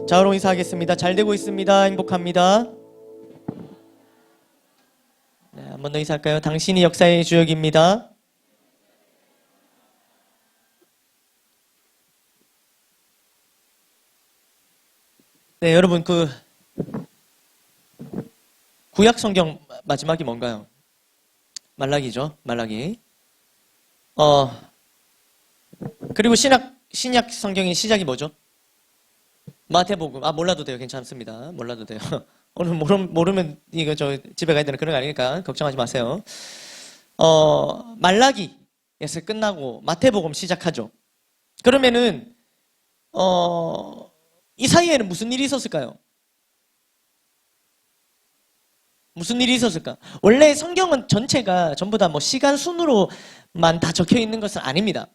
좌우로 인사하겠습니다. 잘 되고 있습니다. 행복합니다. 네, 한 번 더 인사할까요? 당신이 역사의 주역입니다. 네, 여러분 구약 성경 마지막이 뭔가요? 말라기죠. 말라기. 그리고 신약 성경의 시작이 뭐죠? 마태복음. 몰라도 돼요. 괜찮습니다. 몰라도 돼요. 오늘 모르면 이거 저 집에 가야 되는 그런 거 아니니까 걱정하지 마세요. 말라기에서 끝나고 마태복음 시작하죠. 그러면은 이 사이에는 무슨 일이 있었을까요? 무슨 일이 있었을까? 원래 성경은 전체가 전부 다 뭐 시간 순으로만 다 적혀 있는 것은 아닙니다.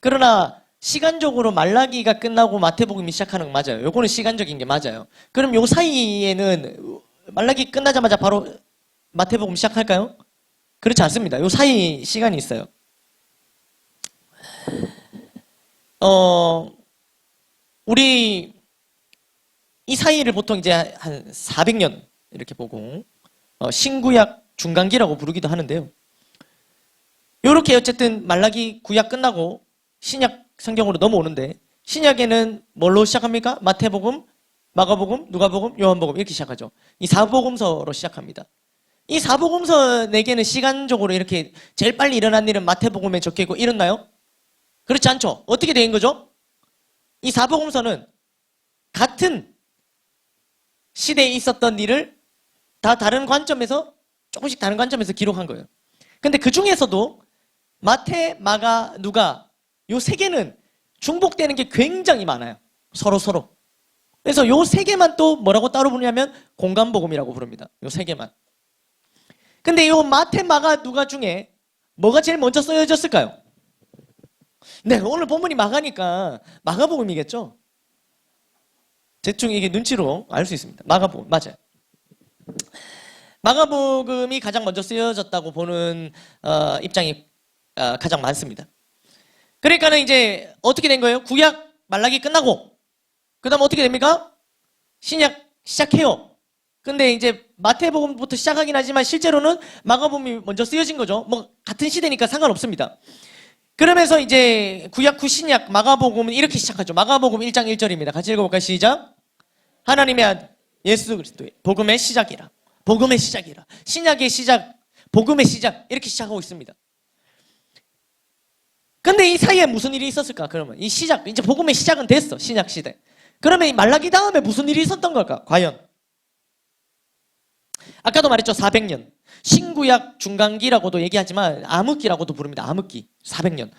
그러나 시간적으로 말라기가 끝나고 마태복음이 시작하는 건 맞아요. 요거는 시간적인 게 맞아요. 그럼 요 사이에는 말라기 끝나자마자 바로 마태복음 시작할까요? 그렇지 않습니다. 요 사이 시간이 있어요. 우리 이 사이를 보통 이제 한 400년 이렇게 보고 신구약 중간기라고 부르기도 하는데요. 요렇게 어쨌든 말라기 구약 끝나고 신약 성경으로 넘어오는데 신약에는 뭘로 시작합니까? 마태복음, 마가복음, 누가복음, 요한복음 이렇게 시작하죠. 이 사복음서로 시작합니다. 이 사복음서 4개는 시간적으로 이렇게 제일 빨리 일어난 일은 마태복음에 적혀있고 이렇나요? 그렇지 않죠. 어떻게 된 거죠? 이 사복음서는 같은 시대에 있었던 일을 다 다른 관점에서 조금씩 다른 관점에서 기록한 거예요. 근데 그 중에서도 마태, 마가, 누가 요 3개는 중복되는 게 굉장히 많아요. 서로. 그래서 요 3개만 또 뭐라고 따로 부르냐면 공간복음이라고 부릅니다. 요 3개만. 근데 요 마태, 마가, 누가 중에 뭐가 제일 먼저 쓰여졌을까요? 네, 오늘 본문이 마가니까 마가복음이겠죠? 대충 이게 눈치로 알 수 있습니다. 마가복음, 맞아요. 마가복음이 가장 먼저 쓰여졌다고 보는 입장이 가장 많습니다. 그러니까는 이제 어떻게 된 거예요? 구약 말라기 끝나고 그 다음 어떻게 됩니까? 신약 시작해요. 근데 이제 마태복음부터 시작하긴 하지만 실제로는 마가복음이 먼저 쓰여진 거죠. 뭐 같은 시대니까 상관없습니다. 그러면서 이제 구약 후 신약 마가복음은 이렇게 시작하죠. 마가복음 1장 1절입니다. 같이 읽어볼까요? 시작. 하나님의 아들 예수 그리스도의 복음의 시작이라. 복음의 시작이라. 신약의 시작, 복음의 시작 이렇게 시작하고 있습니다. 근데 이 사이에 무슨 일이 있었을까? 그러면 이 시작, 이제 복음의 시작은 됐어. 신약 시대. 그러면 이 말라기 다음에 무슨 일이 있었던 걸까? 과연? 아까도 말했죠. 400년. 신구약 중간기라고도 얘기하지만 암흑기라고도 부릅니다. 암흑기. 400년.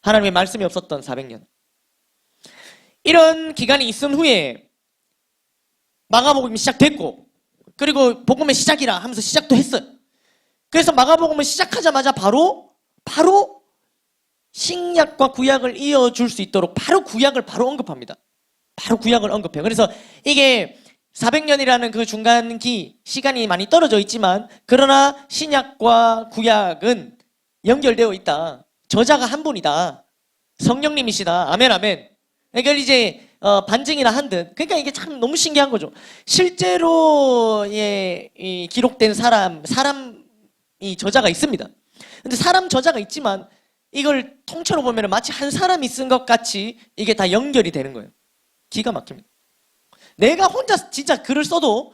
하나님의 말씀이 없었던 400년. 이런 기간이 있은 후에 마가복음이 시작됐고 그리고 복음의 시작이라 하면서 시작도 했어요. 그래서 마가복음을 시작하자마자 바로 신약과 구약을 이어줄 수 있도록 바로 구약을 바로 언급합니다. 바로 구약을 언급해요. 그래서 이게 400년이라는 그 중간기 시간이 많이 떨어져 있지만 그러나 신약과 구약은 연결되어 있다. 저자가 한 분이다. 성령님이시다. 아멘 아멘. 그러니까 이제 반증이나 한 듯. 그러니까 이게 참 너무 신기한 거죠. 실제로 이 기록된 사람이 저자가 있습니다. 근데 사람 저자가 있지만 이걸 통째로 보면 마치 한 사람이 쓴 것 같이 이게 다 연결이 되는 거예요. 기가 막힙니다. 내가 혼자 진짜 글을 써도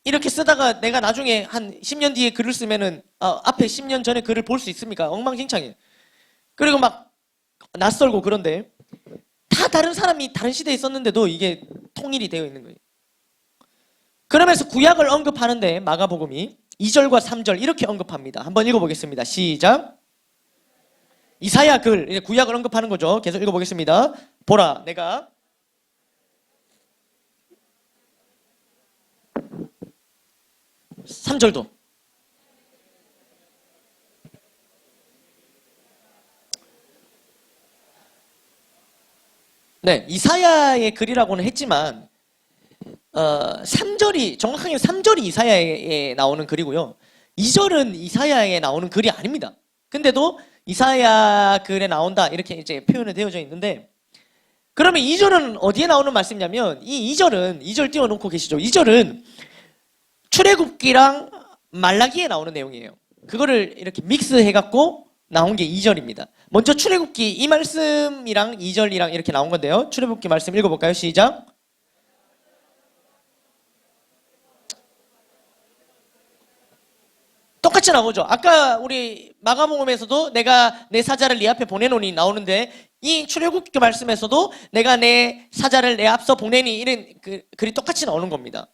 이렇게 쓰다가 내가 나중에 한 10년 뒤에 글을 쓰면은 앞에 10년 전에 글을 볼 수 있습니까? 엉망진창이에요. 그리고 막 낯설고 그런데 다 다른 사람이 다른 시대에 있었는데도 이게 통일이 되어 있는 거예요. 그러면서 구약을 언급하는데 마가복음이 2절과 3절 이렇게 언급합니다. 한번 읽어보겠습니다. 시작. 이사야 글, 구약을 언급하는 거죠. 계속 읽어보겠습니다. 보라, 내가 3절도 네, 이사야의 글이라고는 했지만 3절이 정확하게 3절이 이사야에 나오는 글이고요. 2절은 이사야에 나오는 글이 아닙니다. 근데도 이사야 글에 나온다 이렇게 이제 표현이 되어져 있는데 그러면 2절은 어디에 나오는 말씀이냐면 이 2절은 2절 띄워놓고 계시죠. 2절은 출애굽기랑 말라기에 나오는 내용이에요. 그거를 이렇게 믹스해갖고 나온 게 2절입니다. 먼저 출애굽기 이 말씀이랑 2절이랑 이렇게 나온 건데요. 출애굽기 말씀 읽어볼까요? 시작. 똑같이 나오죠. 아까 우리 마가복음에서도 내가 내 사자를 네 앞에 보내노니 나오는데 이 출애굽기 말씀에서도 내가 내 사자를 내 앞서 보내니 이런 글이 똑같이 나오는 겁니다.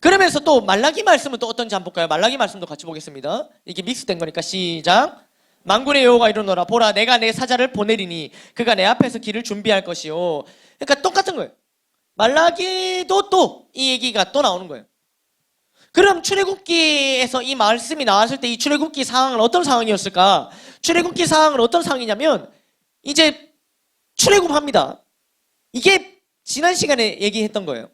그러면서 또 말라기 말씀은 또 어떤지 한번 볼까요? 말라기 말씀도 같이 보겠습니다. 이게 믹스된 거니까 시작. 만군의 여호와가 이르노라 보라 내가 내 사자를 보내리니 그가 내 앞에서 길을 준비할 것이요. 그러니까 똑같은 거예요. 말라기도 또 이 얘기가 또 나오는 거예요. 그럼 출애굽기에서 이 말씀이 나왔을 때 이 출애굽기 상황은 어떤 상황이었을까? 출애굽기 상황은 어떤 상황이냐면 이제 출애굽합니다. 이게 지난 시간에 얘기했던 거예요.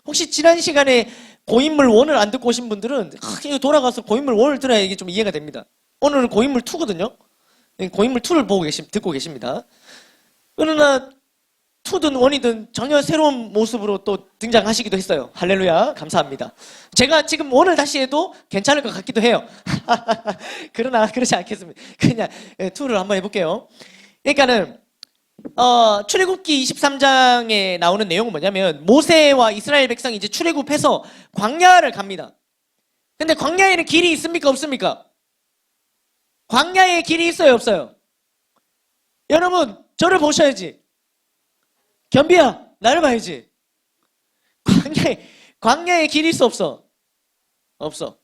혹시 지난 시간에 고인물 1을 안 듣고 오신 분들은 이거 돌아가서 고인물 1을 들어야 이게 좀 이해가 됩니다. 오늘은 고인물 2거든요. 고인물 2를 듣고 계십니다. 그러나 2든 1이든 전혀 새로운 모습으로 또 등장하시기도 했어요. 할렐루야 감사합니다. 제가 지금 1을 다시 해도 괜찮을 것 같기도 해요. 그러나 그렇지 않겠습니다. 그냥 2를 한번 해볼게요. 그러니까는 출애굽기 23장에 나오는 내용은 뭐냐면 모세와 이스라엘 백성이 이제 출애굽해서 광야를 갑니다. 근데 광야에는 길이 있습니까 없습니까? 광야에 길이 있어요 없어요? 여러분 저를 보셔야지. 겸비야 나를 봐야지. 광야에 길이 있어 없어? 없어.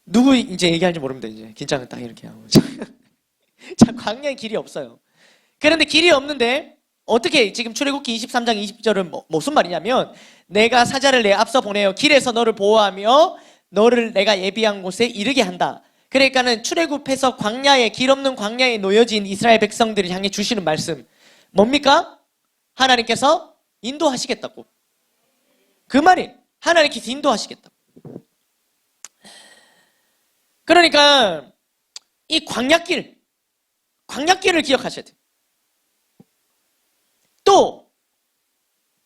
누구 이제 얘기할지 모릅니다. 이제 긴장을 딱 이렇게 하고. 자, 광야에 길이 없어요. 그런데 길이 없는데 어떻게 지금 출애굽기 23장 20절은 무슨 말이냐면 내가 사자를 내 앞서 보내어 길에서 너를 보호하며 너를 내가 예비한 곳에 이르게 한다. 그러니까는 출애굽해서 광야에 길 없는 광야에 놓여진 이스라엘 백성들을 향해 주시는 말씀 뭡니까? 하나님께서 인도하시겠다고. 그 말이 하나님께서 인도하시겠다고. 그러니까 이 광야길을 기억하셔야 돼요. 또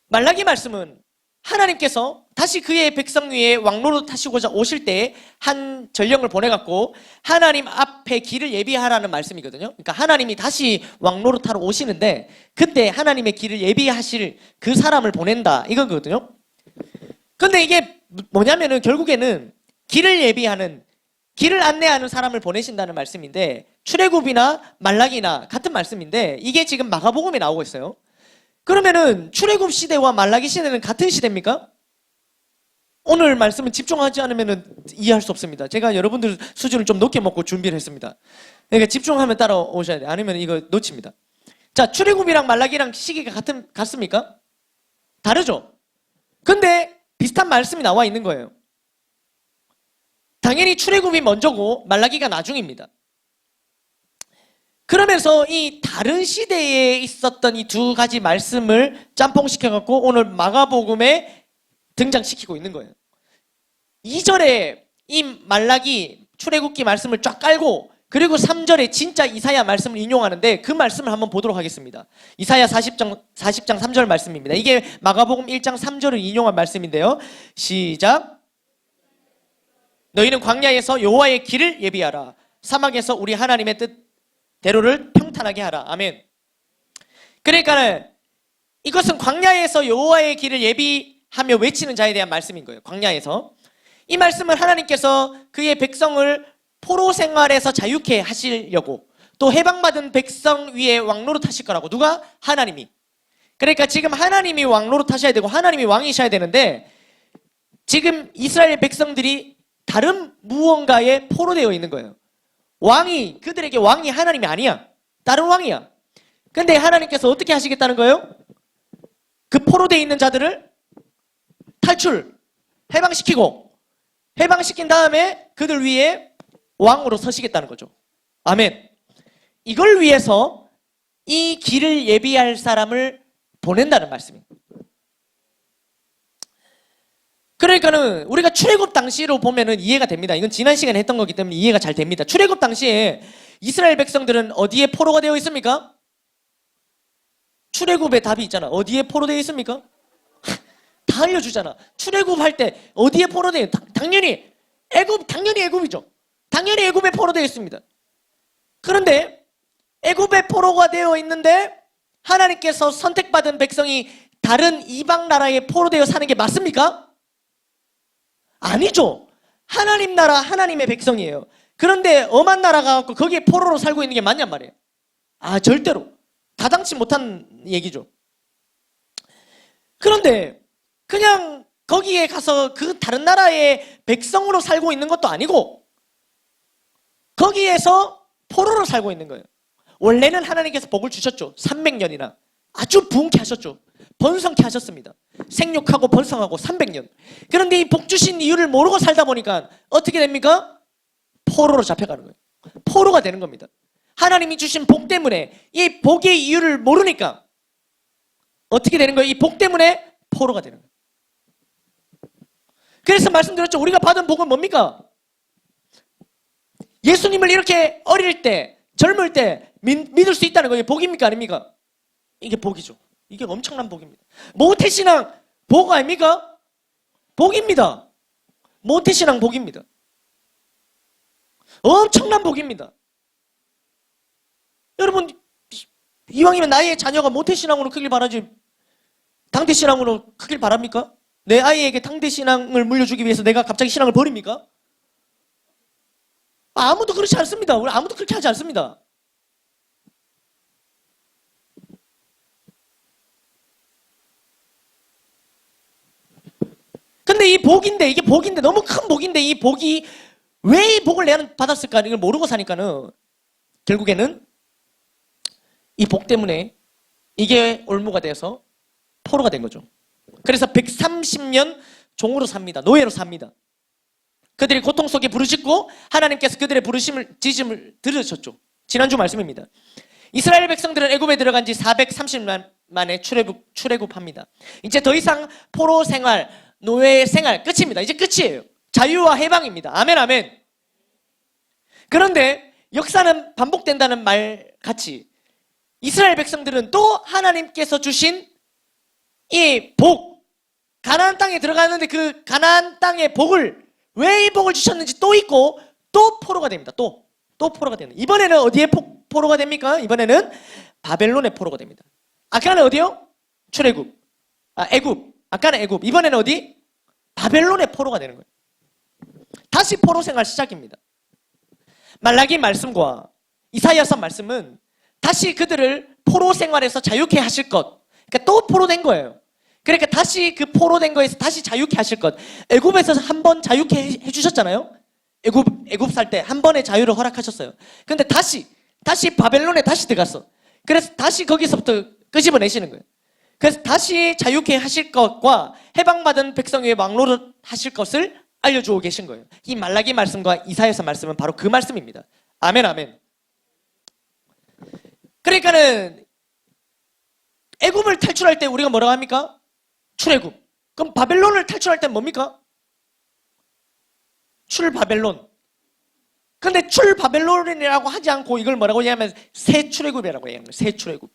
말라기 말씀은 하나님께서 다시 그의 백성 위에 왕로로 타시고자 오실 때 한 전령을 보내갖고 하나님 앞에 길을 예비하라는 말씀이거든요. 그러니까 하나님이 다시 왕로로 타러 오시는데 그때 하나님의 길을 예비하실 그 사람을 보낸다 이거거든요. 근데 이게 뭐냐면은 결국에는 길을 예비하는 길을 안내하는 사람을 보내신다는 말씀인데 출애굽이나 말라기나 같은 말씀인데 이게 지금 마가복음에 나오고 있어요. 그러면은 출애굽 시대와 말라기 시대는 같은 시대입니까? 오늘 말씀은 집중하지 않으면 이해할 수 없습니다. 제가 여러분들 수준을 좀 높게 먹고 준비를 했습니다. 그러니까 집중하면 따라오셔야 돼요. 아니면 이거 놓칩니다. 자, 출애굽이랑 말라기랑 시기가 같습니까? 다르죠? 근데 비슷한 말씀이 나와 있는 거예요. 당연히 출애굽이 먼저고 말라기가 나중입니다. 그러면서 이 다른 시대에 있었던 이 두 가지 말씀을 짬뽕시켜갖고 오늘 마가복음에 등장시키고 있는 거예요. 2절에 이 말라기 출애굽기 말씀을 쫙 깔고 그리고 3절에 진짜 이사야 말씀을 인용하는데 그 말씀을 한번 보도록 하겠습니다. 이사야 40장 3절 말씀입니다. 이게 마가복음 1장 3절을 인용한 말씀인데요. 시작. 너희는 광야에서 여호와의 길을 예비하라. 사막에서 우리 하나님의 뜻대로를 평탄하게 하라. 아멘. 그러니까 이것은 광야에서 여호와의 길을 예비하며 외치는 자에 대한 말씀인 거예요. 광야에서. 이 말씀을 하나님께서 그의 백성을 포로 생활에서 자유케 하시려고 또 해방받은 백성 위에 왕노릇 하실 거라고. 누가? 하나님이. 그러니까 지금 하나님이 왕노릇 하셔야 되고 하나님이 왕이셔야 되는데 지금 이스라엘 백성들이 다른 무언가에 포로되어 있는 거예요. 그들에게 왕이 하나님이 아니야. 다른 왕이야. 근데 하나님께서 어떻게 하시겠다는 거예요? 그 포로되어 있는 자들을 해방시킨 다음에 그들 위에 왕으로 서시겠다는 거죠. 아멘. 이걸 위해서 이 길을 예비할 사람을 보낸다는 말씀입니다. 그러니까는 우리가 출애굽 당시로 보면은 이해가 됩니다. 이건 지난 시간에 했던 거기 때문에 이해가 잘 됩니다. 출애굽 당시에 이스라엘 백성들은 어디에 포로가 되어 있습니까? 출애굽의 답이 있잖아. 어디에 포로되어 있습니까? 다 알려주잖아. 출애굽할 때 어디에 포로되어 있 당연히 당연히 애굽이죠. 당연히 애굽에 포로되어 있습니다. 그런데 애굽에 포로가 되어 있는데 하나님께서 선택받은 백성이 다른 이방 나라에 포로되어 사는 게 맞습니까? 아니죠. 하나님 나라 하나님의 백성이에요. 그런데 엄한 나라가 갖고 거기에 포로로 살고 있는 게 맞냔 말이에요. 아, 절대로 가당치 못한 얘기죠. 그런데 그냥 거기에 가서 그 다른 나라의 백성으로 살고 있는 것도 아니고 거기에서 포로로 살고 있는 거예요. 원래는 하나님께서 복을 주셨죠. 300년이나 아주 부흥케 하셨죠. 번성케 하셨습니다. 생육하고 번성하고 300년. 그런데 이 복 주신 이유를 모르고 살다 보니까 어떻게 됩니까? 포로로 잡혀가는 거예요. 포로가 되는 겁니다. 하나님이 주신 복 때문에 이 복의 이유를 모르니까 어떻게 되는 거예요? 이 복 때문에 포로가 되는 거예요. 그래서 말씀드렸죠. 우리가 받은 복은 뭡니까? 예수님을 이렇게 어릴 때, 젊을 때 믿을 수 있다는 거예요. 복입니까? 아닙니까? 이게 복이죠. 이게 엄청난 복입니다. 모태신앙 복 아닙니까? 복입니다. 모태신앙 복입니다. 엄청난 복입니다. 여러분, 이왕이면 나의 자녀가 모태신앙으로 크길 바라지 당대신앙으로 크길 바랍니까? 내 아이에게 당대신앙을 물려주기 위해서 내가 갑자기 신앙을 버립니까? 아무도 그렇지 않습니다. 우리 아무도 그렇게 하지 않습니다. 근데 이 복인데, 이게 복인데, 너무 큰 복인데, 이 복이 왜 이 복을 내가 받았을까? 이걸 모르고 사니까는 결국에는 이 복 때문에 이게 올무가 돼서 포로가 된 거죠. 그래서 130년 종으로 삽니다. 노예로 삽니다. 그들이 고통 속에 부르짖고 하나님께서 그들의 지짐을 들으셨죠. 지난주 말씀입니다. 이스라엘 백성들은 애굽에 들어간 지 430년 만에 출애굽합니다. 이제 더 이상 포로 생활, 노예 생활 끝입니다. 이제 끝이에요. 자유와 해방입니다. 아멘, 아멘. 그런데 역사는 반복된다는 말 같이 이스라엘 백성들은 또 하나님께서 주신 이 복, 가나안 땅에 들어가는데 그 가나안 땅의 복을 왜 이 복을 주셨는지 또 있고 또 포로가 됩니다. 또 포로가 됩니다. 이번에는 어디에 포로가 됩니까? 이번에는 바벨론의 포로가 됩니다. 아까는 어디요? 출애굽. 애굽. 아까는 애굽. 이번에는 어디? 바벨론의 포로가 되는 거예요. 다시 포로 생활 시작입니다. 말라기 말씀과 이사야서 말씀은 다시 그들을 포로 생활에서 자유케 하실 것. 그러니까 또 포로 된 거예요. 그러니까 다시 그 포로 된 거에서 다시 자유케 하실 것. 애굽에서 한 번 자유케 해주셨잖아요. 애굽 살 때 한 번의 자유를 허락하셨어요. 근데 다시 바벨론에 다시 들어갔어. 그래서 다시 거기서부터 끄집어내시는 거예요. 그래서 다시 자유케 하실 것과 해방받은 백성의 왕노릇 하실 것을 알려주고 계신 거예요. 이 말라기 말씀과 이사야서 말씀은 바로 그 말씀입니다. 아멘, 아멘. 그러니까는 애굽을 탈출할 때 우리가 뭐라고 합니까? 출애굽. 그럼 바벨론을 탈출할 때 뭡니까? 출바벨론. 근데 출바벨론이라고 하지 않고 이걸 뭐라고 얘기하면 새 출애굽이라고 얘기하는 거예요. 새 출애굽.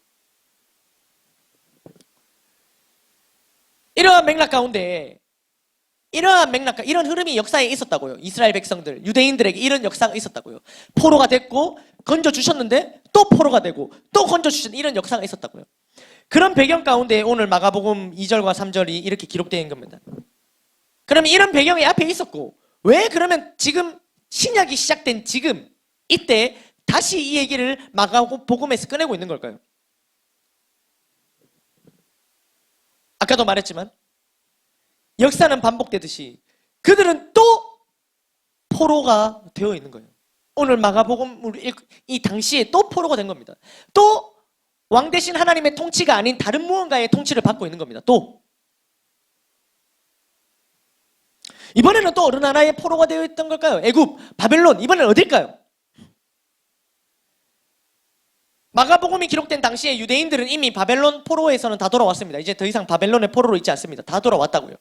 이러한 맥락 가운데 이런 흐름이 역사에 있었다고요. 이스라엘 백성들, 유대인들에게 이런 역사가 있었다고요. 포로가 됐고 건져주셨는데 또 포로가 되고 또 건져주신 이런 역사가 있었다고요. 그런 배경 가운데 오늘 마가복음 2절과 3절이 이렇게 기록되어 있는 겁니다. 그러면 이런 배경이 앞에 있었고 왜 그러면 지금 신약이 시작된 지금 이때 다시 이 얘기를 마가복음에서 꺼내고 있는 걸까요? 아까도 말했지만 역사는 반복되듯이 그들은 또 포로가 되어 있는 거예요. 오늘 마가복음을 이 당시에 또 포로가 된 겁니다. 또 왕 대신 하나님의 통치가 아닌 다른 무언가의 통치를 받고 있는 겁니다. 또 이번에는 또 어느 나라의 포로가 되어 있던 걸까요? 애굽, 바벨론. 이번엔 어딜까요? 마가복음이 기록된 당시에 유대인들은 이미 바벨론 포로에서는 다 돌아왔습니다. 이제 더 이상 바벨론의 포로로 있지 않습니다. 다 돌아왔다고요.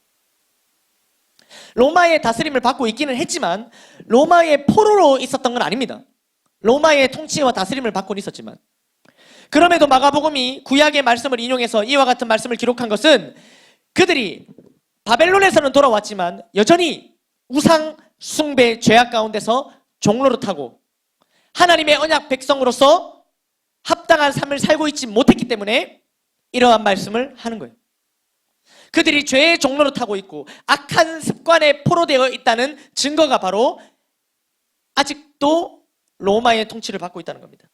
로마의 다스림을 받고 있기는 했지만 로마의 포로로 있었던 건 아닙니다. 로마의 통치와 다스림을 받고는 있었지만 그럼에도 마가복음이 구약의 말씀을 인용해서 이와 같은 말씀을 기록한 것은 그들이 바벨론에서는 돌아왔지만 여전히 우상 숭배 죄악 가운데서 종노릇하고 하나님의 언약 백성으로서 합당한 삶을 살고 있지 못했기 때문에 이러한 말씀을 하는 거예요. 그들이 죄의 종노릇하고 있고 악한 습관에 포로되어 있다는 증거가 바로 아직도 로마의 통치를 받고 있다는 겁니다.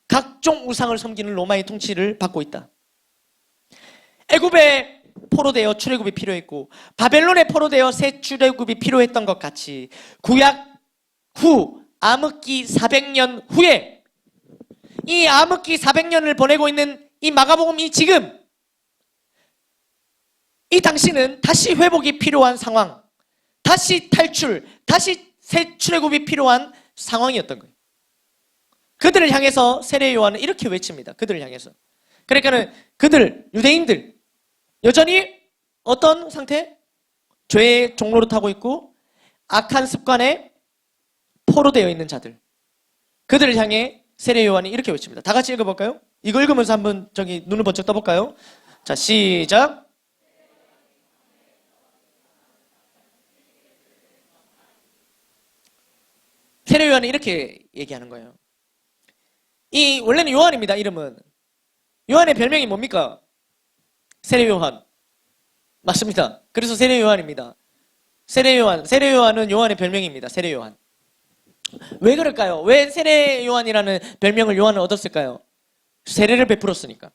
각종 우상을 섬기는 로마의 통치를 받고 있다. 애굽에 포로되어 출애굽이 필요했고 바벨론에 포로되어 새 출애굽이 필요했던 것 같이 구약 후 암흑기 400년 후에 이 암흑기 400년을 보내고 있는 이 마가복음이 지금 이 당시는 다시 회복이 필요한 상황, 다시 탈출, 다시 새 출애굽이 필요한 상황이었던 거예요. 그들을 향해서 세례 요한은 이렇게 외칩니다. 그들을 향해서. 그러니까는 그들, 유대인들, 여전히 어떤 상태? 죄의 종노릇하고 있고 악한 습관에 포로되어 있는 자들. 그들을 향해 세례 요한이 이렇게 외칩니다. 다 같이 읽어볼까요? 이거 읽으면서 한번 저기 눈을 번쩍 떠볼까요? 자, 시작. 세례 요한이 이렇게 얘기하는 거예요. 이 원래는 요한입니다. 이름은. 요한의 별명이 뭡니까? 세례 요한. 맞습니다. 그래서 세례 요한입니다. 세례 요한은 요한의 별명입니다. 세례 요한. 왜 그럴까요? 왜 세례 요한이라는 별명을 요한은 얻었을까요? 세례를 베풀었으니까.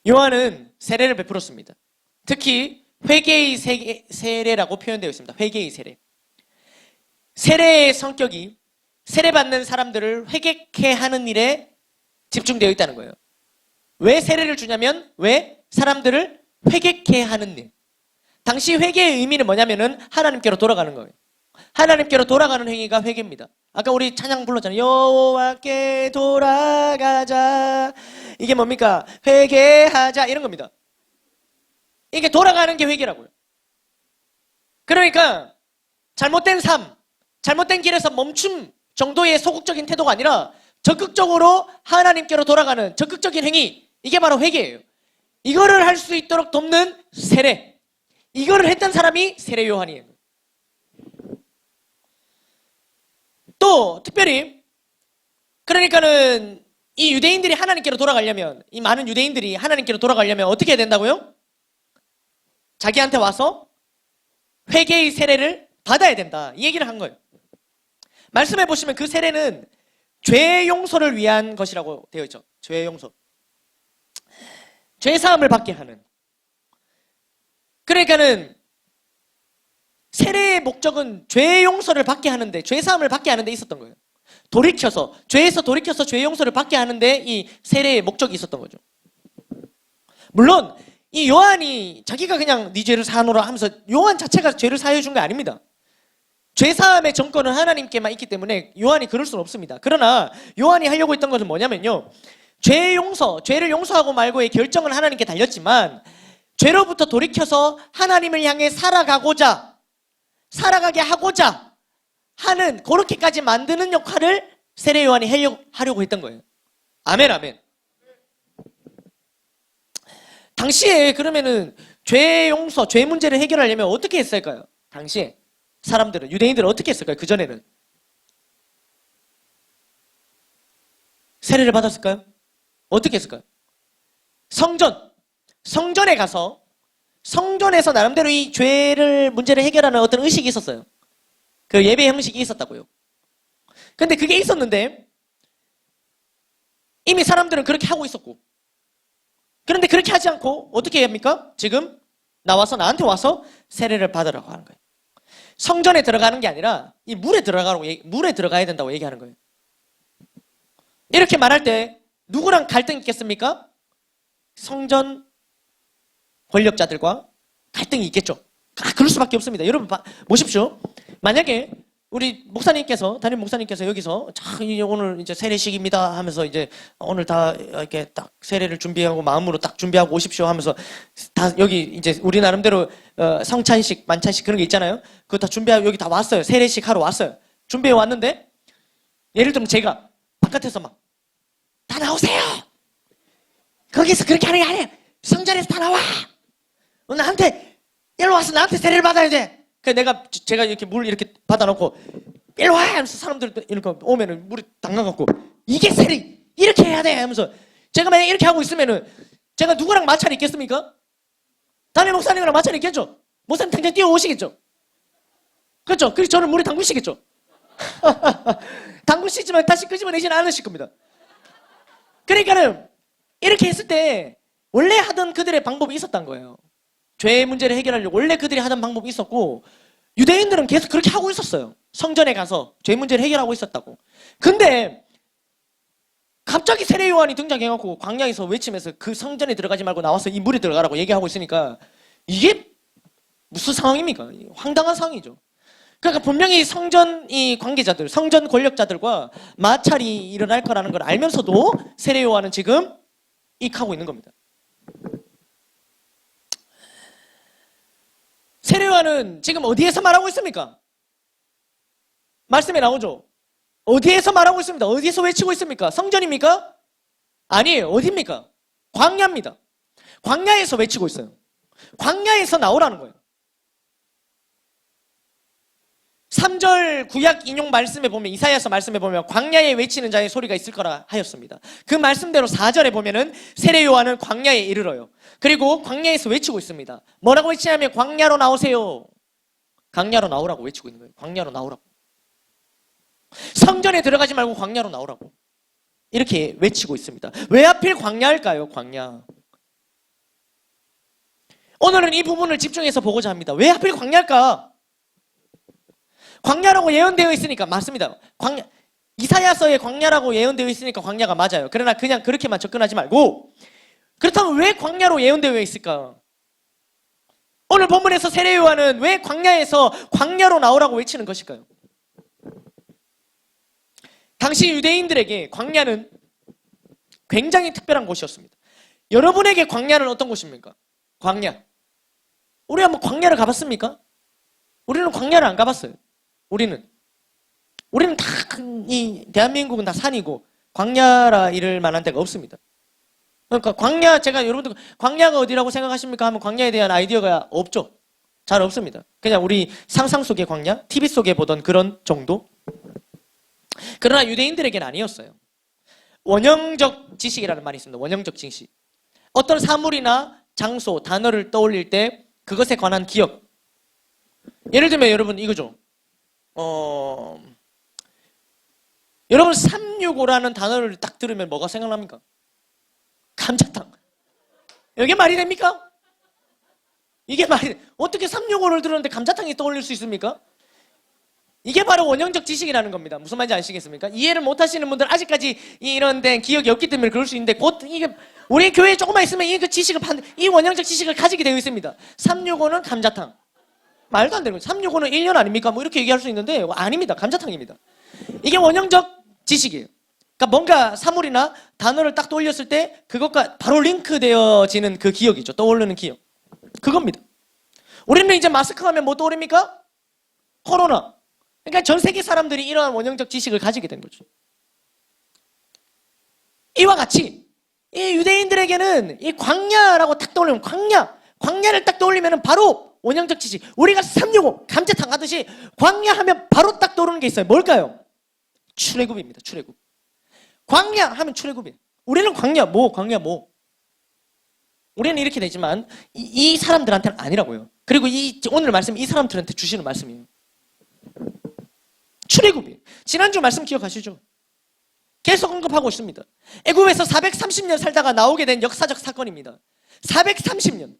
요한은 세례를 베풀었습니다. 특히 회개의 세례라고 표현되어 있습니다. 회개의 세례. 세례의 성격이 세례받는 사람들을 회개케 하는 일에 집중되어 있다는 거예요. 왜 세례를 주냐면 왜 사람들을 회개케 하는 일. 당시 회개의 의미는 뭐냐면은 하나님께로 돌아가는 거예요. 하나님께로 돌아가는 행위가 회개입니다. 아까 우리 찬양 불렀잖아요. 여호와께 돌아가자. 이게 뭡니까? 회개하자 이런 겁니다. 이게 돌아가는 게 회개라고요. 그러니까 잘못된 삶, 잘못된 길에서 멈춤 정도의 소극적인 태도가 아니라 적극적으로 하나님께로 돌아가는 적극적인 행위, 이게 바로 회개예요. 이거를 할 수 있도록 돕는 세례, 이거를 했던 사람이 세례 요한이에요. 또 특별히 그러니까는 이 유대인들이 하나님께로 돌아가려면, 이 많은 유대인들이 하나님께로 돌아가려면 어떻게 해야 된다고요? 자기한테 와서 회개의 세례를 받아야 된다, 이 얘기를 한 거예요. 말씀해 보시면 그 세례는 죄 용서를 위한 것이라고 되어 있죠. 죄 용서. 죄 사함을 받게 하는. 그러니까는 세례의 목적은 죄 용서를 받게 하는데, 죄 사함을 받게 하는데 있었던 거예요. 돌이켜서, 죄에서 돌이켜서 죄 용서를 받게 하는데 이 세례의 목적이 있었던 거죠. 물론 이 요한이 자기가 그냥 네 죄를 사하노라 하면서, 요한 자체가 죄를 사해 준 게 아닙니다. 죄사함의 정권은 하나님께만 있기 때문에 요한이 그럴 수는 없습니다. 그러나 요한이 하려고 했던 것은 뭐냐면요, 죄 용서, 죄를 용서하고 말고의 결정은 하나님께 달렸지만 죄로부터 돌이켜서 하나님을 향해 살아가게 하고자 하는, 그렇게까지 만드는 역할을 세례 요한이 하려고 했던 거예요. 아멘, 아멘. 당시에 그러면은 죄 용서, 죄 문제를 해결하려면 어떻게 했을까요? 당시에 사람들은, 유대인들은 어떻게 했을까요? 그전에는 세례를 받았을까요? 어떻게 했을까요? 성전에 가서, 성전에서 나름대로 이 죄를, 문제를 해결하는 어떤 의식이 있었어요. 그 예배 형식이 있었다고요. 근데 그게 있었는데 이미 사람들은 그렇게 하고 있었고, 그런데 그렇게 하지 않고 어떻게 해야 합니까? 지금 나한테 와서 세례를 받으라고 하는 거예요. 성전에 들어가는 게 아니라 이 물에 들어가야 된다고 얘기하는 거예요. 이렇게 말할 때 누구랑 갈등이 있겠습니까? 성전 권력자들과 갈등이 있겠죠. 그럴 수밖에 없습니다. 여러분 보십시오. 만약에 우리 담임 목사님께서 여기서 오늘 이제 세례식입니다 하면서 이제 오늘 다 이렇게 딱 세례를 준비하고 마음으로 딱 준비하고 오십시오 하면서 다 여기 이제 우리 나름대로 성찬식, 만찬식 그런 게 있잖아요. 그거 다 준비하고 여기 다 왔어요. 세례식 하러 왔어요. 준비해 왔는데 예를 들면 제가 바깥에서 막 다 나오세요. 거기서 그렇게 하는 게 아니에요. 성전에서 다 나와. 나한테 일로 와서 나한테 세례를 받아야 돼. 그래서 제가 이렇게 물 이렇게 받아놓고 일로 와 하면서 사람들 이렇게 오면은 물이 담가갖고 이게 세례 이렇게 해야 돼 하면서 제가 만약 이렇게 하고 있으면은 제가 누구랑 마찰이 있겠습니까? 담임 목사님이랑 마찰이 있겠죠. 목사님 당장 뛰어오시겠죠. 그렇죠. 그래서 저는 물에 담그시겠죠. 담그시지만 다시 끄집어내지는 않으실 겁니다. 그러니까는 이렇게 했을 때 원래 하던 그들의 방법이 있었던 거예요. 죄의 문제를 해결하려고 원래 그들이 하던 방법이 있었고 유대인들은 계속 그렇게 하고 있었어요. 성전에 가서 죄 문제를 해결하고 있었다고. 근데 갑자기 세례 요한이 등장해갖고 광야에서 외치면서 그 성전에 들어가지 말고 나와서 이 물에 들어가라고 얘기하고 있으니까 이게 무슨 상황입니까? 황당한 상황이죠. 그러니까 분명히 성전 이 관계자들, 성전 권력자들과 마찰이 일어날 거라는 걸 알면서도 세례 요한은 지금 익하고 있는 겁니다. 세례 요한은 지금 어디에서 말하고 있습니까? 말씀에 나오죠. 어디에서 말하고 있습니다. 어디에서 외치고 있습니까? 성전입니까? 아니에요. 어디입니까? 광야입니다. 광야에서 외치고 있어요. 광야에서 나오라는 거예요. 3절 구약 인용 말씀에 보면 이사야서 말씀에 보면 광야에 외치는 자의 소리가 있을 거라 하였습니다. 그 말씀대로 4절에 보면은 세례 요한은 광야에 이르러요. 그리고 광야에서 외치고 있습니다. 뭐라고 외치냐면 광야로 나오세요. 광야로 나오라고 외치고 있는 거예요. 광야로 나오라고. 성전에 들어가지 말고 광야로 나오라고. 이렇게 외치고 있습니다. 왜 하필 광야일까요? 광야. 오늘은 이 부분을 집중해서 보고자 합니다. 왜 하필 광야일까? 광야라고 예언되어 있으니까 맞습니다. 광야, 이사야서에 광야라고 예언되어 있으니까 광야가 맞아요. 그러나 그냥 그렇게만 접근하지 말고 그렇다면 왜 광야로 예언되어 있을까? 오늘 본문에서 세례 요한은 왜 광야에서 광야로 나오라고 외치는 것일까요? 당시 유대인들에게 광야는 굉장히 특별한 곳이었습니다. 여러분에게 광야는 어떤 곳입니까? 광야. 우리 한번 광야를 가봤습니까? 우리는 광야를 안 가봤어요. 우리는 다 이 대한민국은 다 산이고 광야라 이럴 만한 데가 없습니다. 그러니까 광야 제가 여러분들 광야가 어디라고 생각하십니까? 하면 광야에 대한 아이디어가 없죠. 잘 없습니다. 그냥 우리 상상 속의 광야, TV 속에 보던 그런 정도. 그러나 유대인들에게는 아니었어요. 원형적 지식이라는 말이 있습니다. 원형적 지식. 어떤 사물이나 장소, 단어를 떠올릴 때 그것에 관한 기억. 예를 들면 여러분 이거죠. 여러분 365라는 단어를 딱 들으면 뭐가 생각납니까? 감자탕. 이게 말이 됩니까? 이게 말이 어떻게 365를 들었는데 감자탕이 떠올릴 수 있습니까? 이게 바로 원형적 지식이라는 겁니다. 무슨 말인지 아시겠습니까? 이해를 못 하시는 분들 아직까지 이런 데 기억이 없기 때문에 그럴 수 있는데 곧 이게 우리 교회에 조금만 있으면 이 원형적 지식을 가지게 되어 있습니다. 365는 감자탕. 말도 안 되는 거죠. 365는 1년 아닙니까? 뭐 이렇게 얘기할 수 있는데 아닙니다. 감자탕입니다. 이게 원형적 지식이에요. 그러니까 뭔가 사물이나 단어를 딱 떠올렸을 때 그것과 바로 링크되어지는 그 기억이죠. 떠오르는 기억. 그겁니다. 우리는 이제 마스크 하면 뭐 떠오릅니까? 코로나. 그러니까 전 세계 사람들이 이러한 원형적 지식을 가지게 된 거죠. 이와 같이 이 유대인들에게는 이 광야라고 딱 떠올리면 광야를 딱 떠올리면 바로 원형적 지식. 우리가 365 감자탕 하듯이 광야 하면 바로 딱 떠오르는 게 있어요. 뭘까요? 출애굽입니다. 출애굽. 광야 하면 출애굽이에요. 우리는 광야 뭐. 우리는 이렇게 되지만 이 사람들한테는 아니라고요. 그리고 오늘 말씀 이 사람들한테 주시는 말씀이에요. 출애굽이에요. 지난주 말씀 기억하시죠? 계속 언급하고 있습니다. 애굽에서 430년 살다가 나오게 된 역사적 사건입니다. 430년.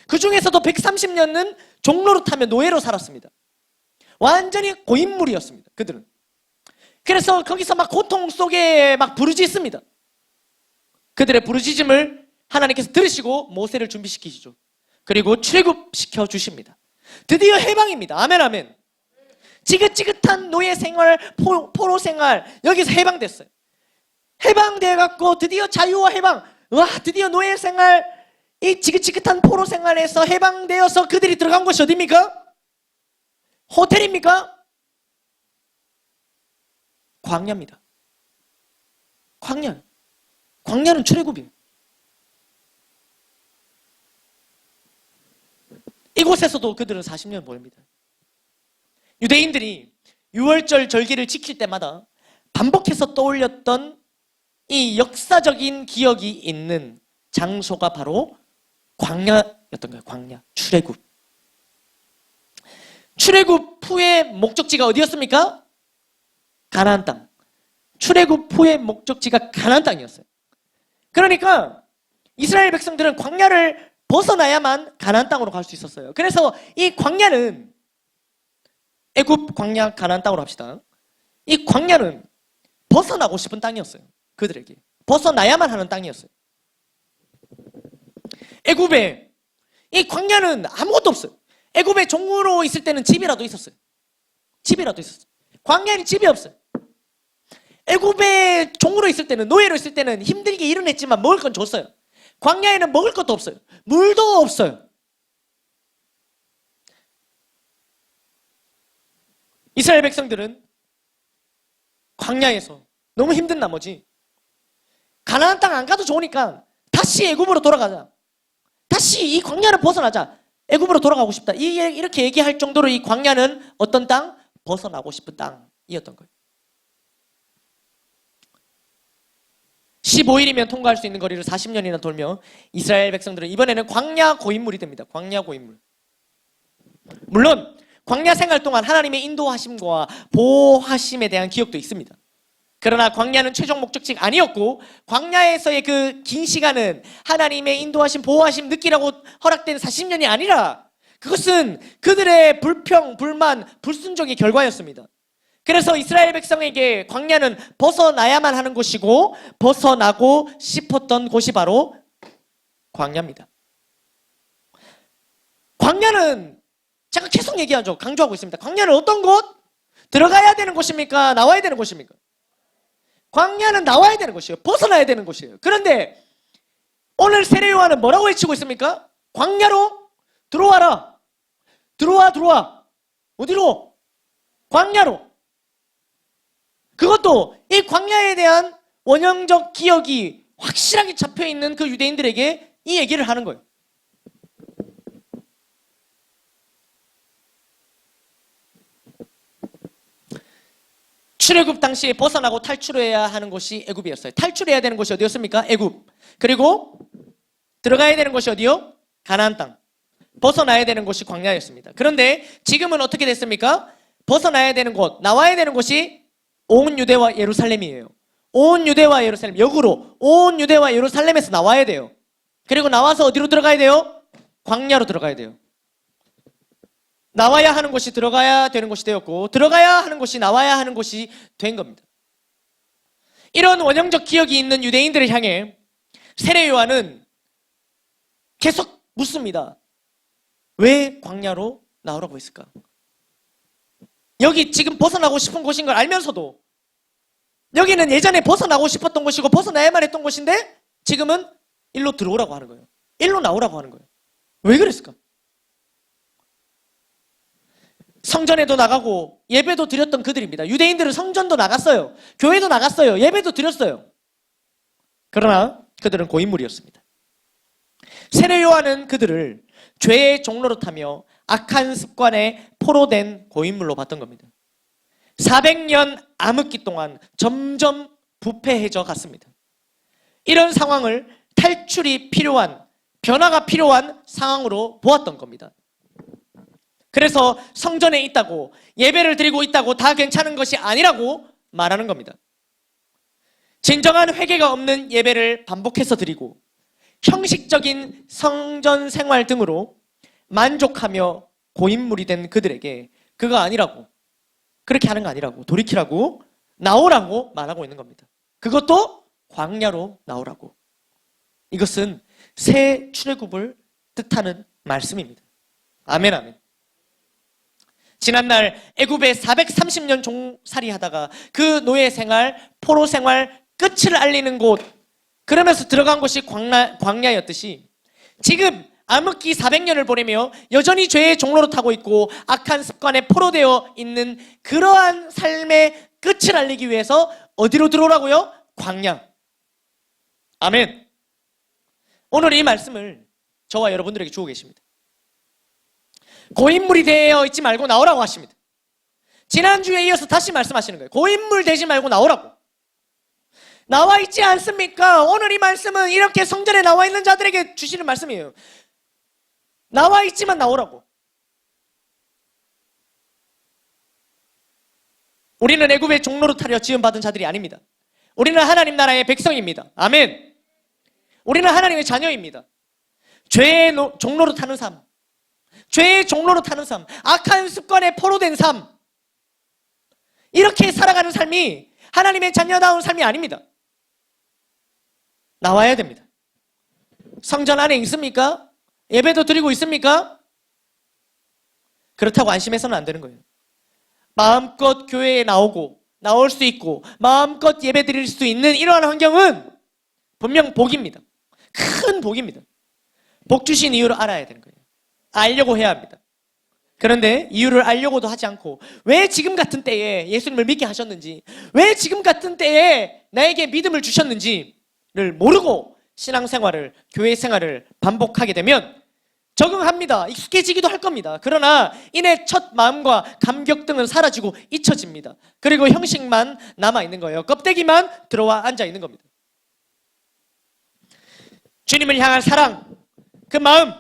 그 중에서도 130년은 종로로 타며 노예로 살았습니다. 완전히 고인물이었습니다. 그들은. 그래서 거기서 막 고통 속에 막 부르짖습니다. 그들의 부르짖음을 하나님께서 들으시고 모세를 준비시키시죠. 그리고 출애굽시켜 주십니다. 드디어 해방입니다. 아멘 아멘. 지긋지긋한 노예 생활, 포로 생활 여기서 해방됐어요. 해방돼 갖고 드디어 자유와 해방. 와, 드디어 노예 생활 이 지긋지긋한 포로 생활에서 해방되어서 그들이 들어간 곳이 어디입니까? 호텔입니까? 광야입니다. 광야. 광야는 출애굽이에요. 이곳에서도 그들은 40년 보냅니다. 유대인들이 유월절 절기를 지킬 때마다 반복해서 떠올렸던 이 역사적인 기억이 있는 장소가 바로 광야였던 거예요. 광야, 출애굽. 출애굽 후의 목적지가 어디였습니까? 가나안 땅. 출애굽 후의 목적지가 가나안 땅이었어요. 그러니까 이스라엘 백성들은 광야를 벗어나야만 가나안 땅으로 갈 수 있었어요. 그래서 이 광야는 애굽 광야 가나안 땅으로 합시다. 이 광야는 벗어나고 싶은 땅이었어요. 그들에게 벗어나야만 하는 땅이었어요. 애굽에 이 광야는 아무것도 없어요. 애굽에 종으로 있을 때는 집이라도 있었어요. 집이라도 있었어요. 광야는 집이 없어요. 애굽에 종으로 있을 때는, 노예로 있을 때는 힘들게 일은 했지만 먹을 건 줬어요. 광야에는 먹을 것도 없어요. 물도 없어요. 이스라엘 백성들은 광야에서 너무 힘든 나머지 가나안 땅 안 가도 좋으니까 다시 애굽으로 돌아가자. 다시 이 광야를 벗어나자. 애굽으로 돌아가고 싶다. 이렇게 얘기할 정도로 이 광야는 어떤 땅? 벗어나고 싶은 땅이었던 거예요. 15일이면 통과할 수 있는 거리를 40년이나 돌며 이스라엘 백성들은 이번에는 광야 고인물이 됩니다. 광야 고인물. 물론 광야 생활 동안 하나님의 인도하심과 보호하심에 대한 기억도 있습니다. 그러나 광야는 최종 목적지가 아니었고 광야에서의 그 긴 시간은 하나님의 인도하심, 보호하심 느끼라고 허락된 40년이 아니라 그것은 그들의 불평, 불만, 불순종의 결과였습니다. 그래서 이스라엘 백성에게 광야는 벗어나야만 하는 곳이고 벗어나고 싶었던 곳이 바로 광야입니다. 광야는 제가 계속 얘기하죠. 강조하고 있습니다. 광야는 어떤 곳? 들어가야 되는 곳입니까? 나와야 되는 곳입니까? 광야는 나와야 되는 곳이에요. 벗어나야 되는 곳이에요. 그런데 오늘 세례 요한은 뭐라고 외치고 있습니까? 광야로 들어와라. 들어와. 어디로? 광야로. 그것도 이 광야에 대한 원형적 기억이 확실하게 잡혀있는 그 유대인들에게 이 얘기를 하는 거예요. 출애굽 당시에 벗어나고 탈출해야 하는 곳이 애굽이었어요. 탈출해야 되는 곳이 어디였습니까? 애굽. 그리고 들어가야 되는 곳이 어디요? 가나안 땅. 벗어나야 되는 곳이 광야였습니다. 그런데 지금은 어떻게 됐습니까? 벗어나야 되는 곳, 나와야 되는 곳이 온 유대와 예루살렘이에요. 온 유대와 예루살렘, 역으로 온 유대와 예루살렘에서 나와야 돼요. 그리고 나와서 어디로 들어가야 돼요? 광야로 들어가야 돼요. 나와야 하는 곳이 들어가야 되는 곳이 되었고 들어가야 하는 곳이 나와야 하는 곳이 된 겁니다. 이런 원형적 기억이 있는 유대인들을 향해 세례 요한은 계속 묻습니다. 왜 광야로 나오라고 했을까? 여기 지금 벗어나고 싶은 곳인 걸 알면서도 여기는 예전에 벗어나고 싶었던 곳이고 벗어나야만 했던 곳인데 지금은 일로 들어오라고 하는 거예요. 일로 나오라고 하는 거예요. 왜 그랬을까? 성전에도 나가고 예배도 드렸던 그들입니다. 유대인들은 성전도 나갔어요. 교회도 나갔어요. 예배도 드렸어요. 그러나 그들은 고인물이었습니다. 세례 요한은 그들을 죄의 종로로 타며 악한 습관에 포로된 고인물로 봤던 겁니다. 400년 암흑기 동안 점점 부패해져 갔습니다. 이런 상황을 탈출이 필요한, 변화가 필요한 상황으로 보았던 겁니다. 그래서 성전에 있다고, 예배를 드리고 있다고 다 괜찮은 것이 아니라고 말하는 겁니다. 진정한 회개가 없는 예배를 반복해서 드리고 형식적인 성전 생활 등으로 만족하며 고인물이 된 그들에게 그거 아니라고, 그렇게 하는 거 아니라고, 돌이키라고, 나오라고 말하고 있는 겁니다. 그것도 광야로 나오라고. 이것은 새 출애굽을 뜻하는 말씀입니다. 아멘, 아멘. 지난날 애굽에 430년 종살이 하다가 그 노예 생활, 포로 생활 끝을 알리는 곳, 그러면서 들어간 곳이 광야였듯이 지금 암흑기 400년을 보내며 여전히 죄의 종로로 타고 있고 악한 습관에 포로되어 있는 그러한 삶의 끝을 알리기 위해서 어디로 들어오라고요? 광야. 아멘. 오늘 이 말씀을 저와 여러분들에게 주고 계십니다. 고인물이 되어 있지 말고 나오라고 하십니다. 지난주에 이어서 다시 말씀하시는 거예요. 고인물 되지 말고 나오라고. 나와 있지 않습니까? 오늘 이 말씀은 이렇게 성전에 나와 있는 자들에게 주시는 말씀이에요. 나와 있지만 나오라고. 우리는 애굽의 종로로 타려 지음받은 자들이 아닙니다. 우리는 하나님 나라의 백성입니다. 아멘. 우리는 하나님의 자녀입니다. 죄의 종로로 타는 삶, 죄의 종로로 타는 삶, 악한 습관에 포로된 삶, 이렇게 살아가는 삶이 하나님의 자녀다운 삶이 아닙니다. 나와야 됩니다. 성전 안에 있습니까? 예배도 드리고 있습니까? 그렇다고 안심해서는 안 되는 거예요. 마음껏 교회에 나올 수 있고 마음껏 예배 드릴 수 있는 이러한 환경은 분명 복입니다. 큰 복입니다. 복 주신 이유를 알아야 되는 거예요. 알려고 해야 합니다. 그런데 이유를 알려고도 하지 않고 왜 지금 같은 때에 예수님을 믿게 하셨는지, 왜 지금 같은 때에 나에게 믿음을 주셨는지를 모르고 신앙생활을, 교회 생활을 반복하게 되면 적응합니다. 익숙해지기도 할 겁니다. 그러나 이내 첫 마음과 감격 등은 사라지고 잊혀집니다. 그리고 형식만 남아있는 거예요. 껍데기만 들어와 앉아있는 겁니다. 주님을 향한 사랑, 그 마음,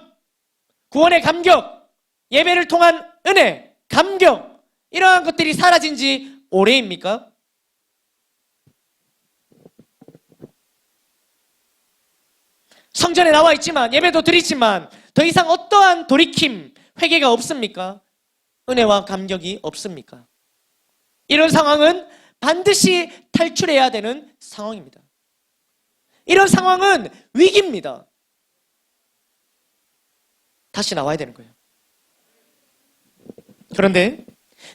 구원의 감격, 예배를 통한 은혜, 감격, 이러한 것들이 사라진 지 오래입니까? 성전에 나와 있지만, 예배도 드리지만 더 이상 어떠한 돌이킴, 회개가 없습니까? 은혜와 감격이 없습니까? 이런 상황은 반드시 탈출해야 되는 상황입니다. 이런 상황은 위기입니다. 다시 나와야 되는 거예요. 그런데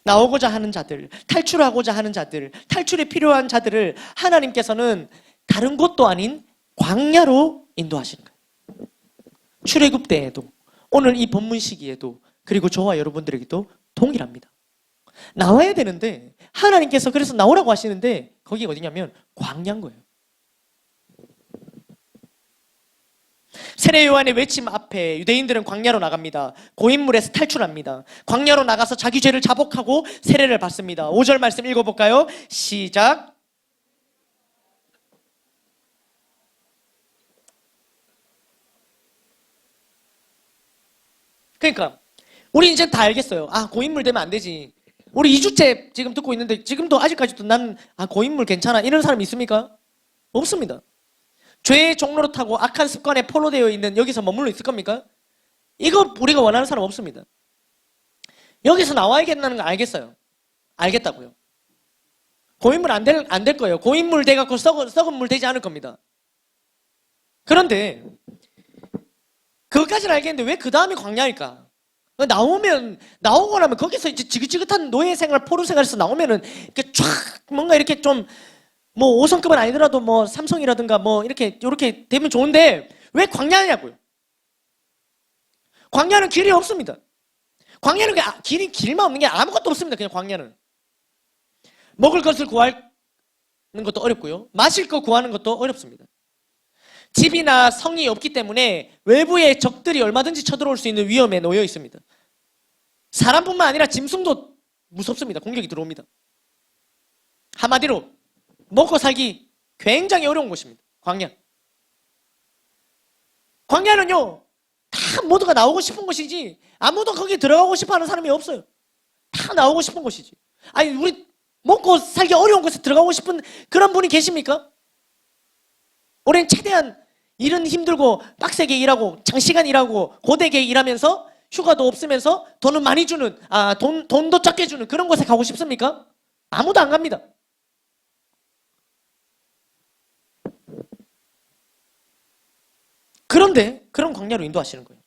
나오고자 하는 자들, 탈출하고자 하는 자들, 탈출이 필요한 자들을 하나님께서는 다른 곳도 아닌 광야로 인도하시는 거예요. 출애굽 때에도, 오늘 이 본문 시기에도, 그리고 저와 여러분들에게도 동일합니다. 나와야 되는데 하나님께서 그래서 나오라고 하시는데 거기가 어디냐면 광야인 거예요. 세례 요한의 외침 앞에 유대인들은 광야로 나갑니다. 고인물에서 탈출합니다. 광야로 나가서 자기 죄를 자복하고 세례를 받습니다. 5절 말씀 읽어볼까요? 시작. 그러니까 우리 이제 다 알겠어요. 아, 고인물 되면 안 되지. 우리 2주째 지금 듣고 있는데 지금도 아직까지도 난 고인물 괜찮아 이런 사람 있습니까? 없습니다. 죄의 종로로 타고 악한 습관에 포로되어 있는 여기서 머물러 있을 겁니까? 이거 우리가 원하는 사람 없습니다. 여기서 나와야겠다는 거 알겠어요. 알겠다고요. 고인물 안 될 거예요. 고인물 돼갖고 썩은 물 되지 않을 겁니다. 그런데 그것까지는 알겠는데 왜 그 다음이 광야일까? 나오고 나면 거기서 이제 지긋지긋한 노예 생활, 포로 생활에서 나오면은 이렇게 쫙 뭔가 이렇게 좀 뭐 5성급은 아니더라도 뭐 삼성이라든가 뭐 이렇게 되면 좋은데 왜 광야냐고요? 광야는 길이 없습니다. 광야는 길만 없는 게 아무것도 없습니다. 그냥 광야는. 먹을 것을 구하는 것도 어렵고요. 마실 거 구하는 것도 어렵습니다. 집이나 성이 없기 때문에 외부의 적들이 얼마든지 쳐들어올 수 있는 위험에 놓여 있습니다. 사람뿐만 아니라 짐승도 무섭습니다. 공격이 들어옵니다. 한마디로 먹고 살기 굉장히 어려운 곳입니다. 광야. 광야는요, 다 모두가 나오고 싶은 곳이지 아무도 거기 들어가고 싶어하는 사람이 없어요. 다 나오고 싶은 곳이지. 아니, 우리 먹고 살기 어려운 곳에 들어가고 싶은 그런 분이 계십니까? 우리는 최대한 일은 힘들고 빡세게 일하고 장시간 일하고 고되게 일하면서 휴가도 없으면서 돈은 많이 주는, 돈도 적게 주는 그런 곳에 가고 싶습니까? 아무도 안 갑니다. 그런데 그런 광야로 인도하시는 거예요.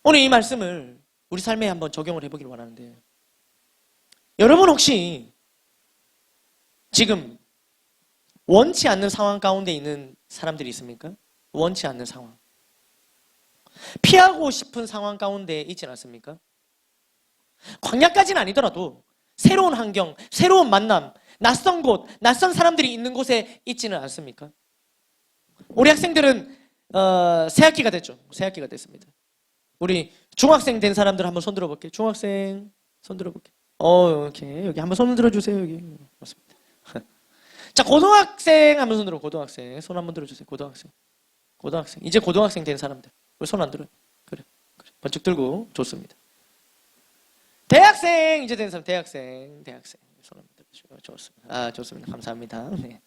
오늘 이 말씀을 우리 삶에 한번 적용을 해보기를 원하는데, 여러분 혹시 지금 원치 않는 상황 가운데 있는 사람들이 있습니까? 원치 않는 상황. 피하고 싶은 상황 가운데 있지 않습니까? 광야까지는 아니더라도 새로운 환경, 새로운 만남, 낯선 곳, 낯선 사람들이 있는 곳에 있지는 않습니까? 우리 학생들은 새 학기가 됐죠. 새 학기가 됐습니다. 우리 중학생 된 사람들 한번 손 들어볼게요. 중학생 손 들어볼게요. 오케이. 여기 한번 손 들어주세요. 여기. 맞습니다. 자, 고등학생 한번 손 들어. 고등학생 손 한번 들어주세요. 고등학생. 고등학생. 이제 고등학생 된 사람들. 왜 손 안 들어요? 그래. 번쩍 들고 좋습니다. 대학생 이제 된 사람. 대학생. 손 한번 들어주시고 좋습니다. 좋습니다. 감사합니다. 네.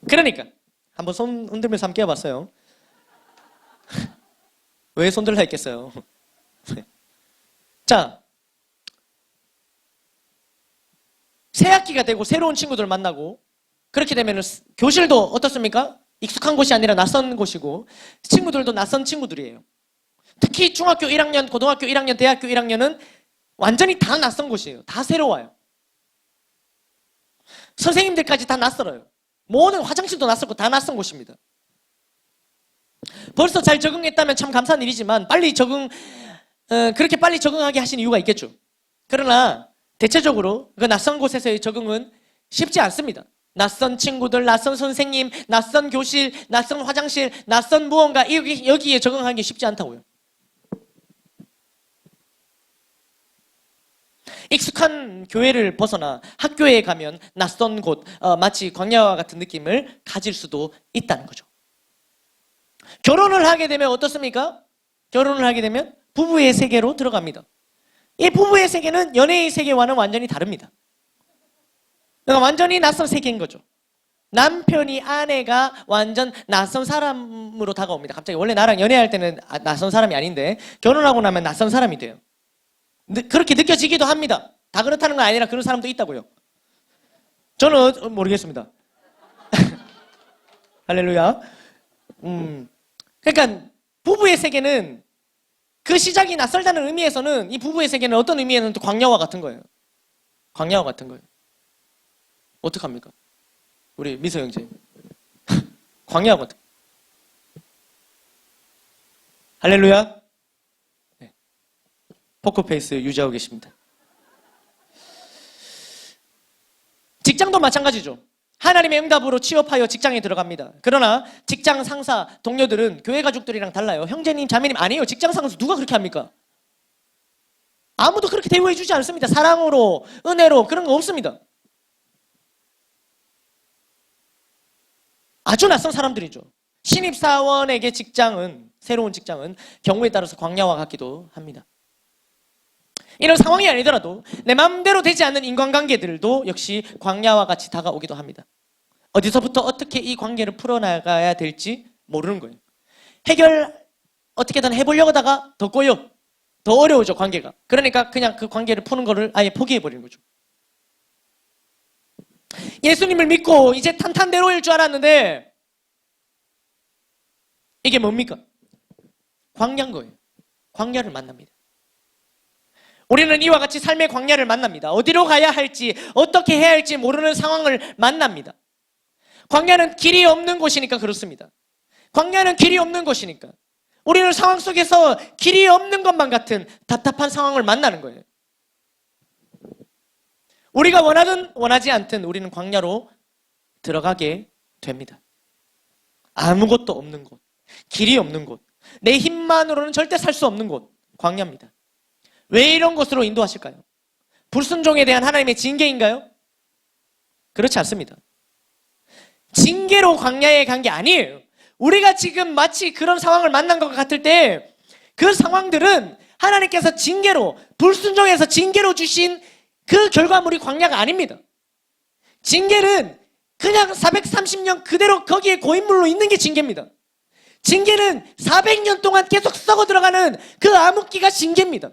그러니까 한번 손 흔들면서 함께 해봤어요. 왜 손들라 했겠어요? 자, 새 학기가 되고 새로운 친구들 만나고 그렇게 되면 교실도 어떻습니까? 익숙한 곳이 아니라 낯선 곳이고 친구들도 낯선 친구들이에요. 특히 중학교 1학년, 고등학교 1학년, 대학교 1학년은 완전히 다 낯선 곳이에요. 다 새로워요. 선생님들까지 다 낯설어요. 모든 화장실도 낯설고 다 낯선 곳입니다. 벌써 잘 적응했다면 참 감사한 일이지만 그렇게 빨리 적응하게 하신 이유가 있겠죠. 그러나 대체적으로 그 낯선 곳에서의 적응은 쉽지 않습니다. 낯선 친구들, 낯선 선생님, 낯선 교실, 낯선 화장실, 낯선 무언가 여기에 적응하기 쉽지 않다고요. 익숙한 교회를 벗어나 학교에 가면 낯선 곳, 마치 광야와 같은 느낌을 가질 수도 있다는 거죠. 결혼을 하게 되면 어떻습니까? 결혼을 하게 되면 부부의 세계로 들어갑니다. 이 부부의 세계는 연애의 세계와는 완전히 다릅니다. 그러니까 완전히 낯선 세계인 거죠. 남편이 아내가 완전 낯선 사람으로 다가옵니다. 갑자기 원래 나랑 연애할 때는 낯선 사람이 아닌데 결혼하고 나면 낯선 사람이 돼요. 그렇게 느껴지기도 합니다. 다 그렇다는 건 아니라 그런 사람도 있다고요. 저는 모르겠습니다. 할렐루야. 그러니까 부부의 세계는 그 시작이 낯설다는 의미에서는 이 부부의 세계는 어떤 의미에서는 또 광야와 같은 거예요. 광야와 같은 거예요. 어떡합니까? 우리 미소 형제. 광야와 같은 거예요. 할렐루야. 네. 포커페이스 유지하고 계십니다. 직장도 마찬가지죠. 하나님의 응답으로 취업하여 직장에 들어갑니다. 그러나 직장 상사, 동료들은 교회 가족들이랑 달라요. 형제님, 자매님 아니에요. 직장 상사 누가 그렇게 합니까? 아무도 그렇게 대우해 주지 않습니다. 사랑으로, 은혜로 그런 거 없습니다. 아주 낯선 사람들이죠. 신입사원에게 새로운 직장은 경우에 따라서 광야와 같기도 합니다. 이런 상황이 아니더라도 내 마음대로 되지 않는 인간관계들도 역시 광야와 같이 다가오기도 합니다. 어디서부터 어떻게 이 관계를 풀어나가야 될지 모르는 거예요. 어떻게든 해보려고 하다가 더 꼬여. 더 어려워져, 관계가. 그러니까 그냥 그 관계를 푸는 거를 아예 포기해버리는 거죠. 예수님을 믿고 이제 탄탄대로일 줄 알았는데 이게 뭡니까? 광야인 거예요. 광야를 만납니다. 우리는 이와 같이 삶의 광야를 만납니다. 어디로 가야 할지, 어떻게 해야 할지 모르는 상황을 만납니다. 광야는 길이 없는 곳이니까 그렇습니다. 광야는 길이 없는 곳이니까. 우리는 상황 속에서 길이 없는 것만 같은 답답한 상황을 만나는 거예요. 우리가 원하든 원하지 않든 우리는 광야로 들어가게 됩니다. 아무것도 없는 곳, 길이 없는 곳, 내 힘만으로는 절대 살 수 없는 곳, 광야입니다. 왜 이런 곳으로 인도하실까요? 불순종에 대한 하나님의 징계인가요? 그렇지 않습니다. 징계로 광야에 간 게 아니에요. 우리가 지금 마치 그런 상황을 만난 것 같을 때 그 상황들은 하나님께서 불순종해서 징계로 주신 그 결과물이 광야가 아닙니다. 징계는 그냥 430년 그대로 거기에 고인물로 있는 게 징계입니다. 징계는 400년 동안 계속 썩어 들어가는 그 암흑기가 징계입니다.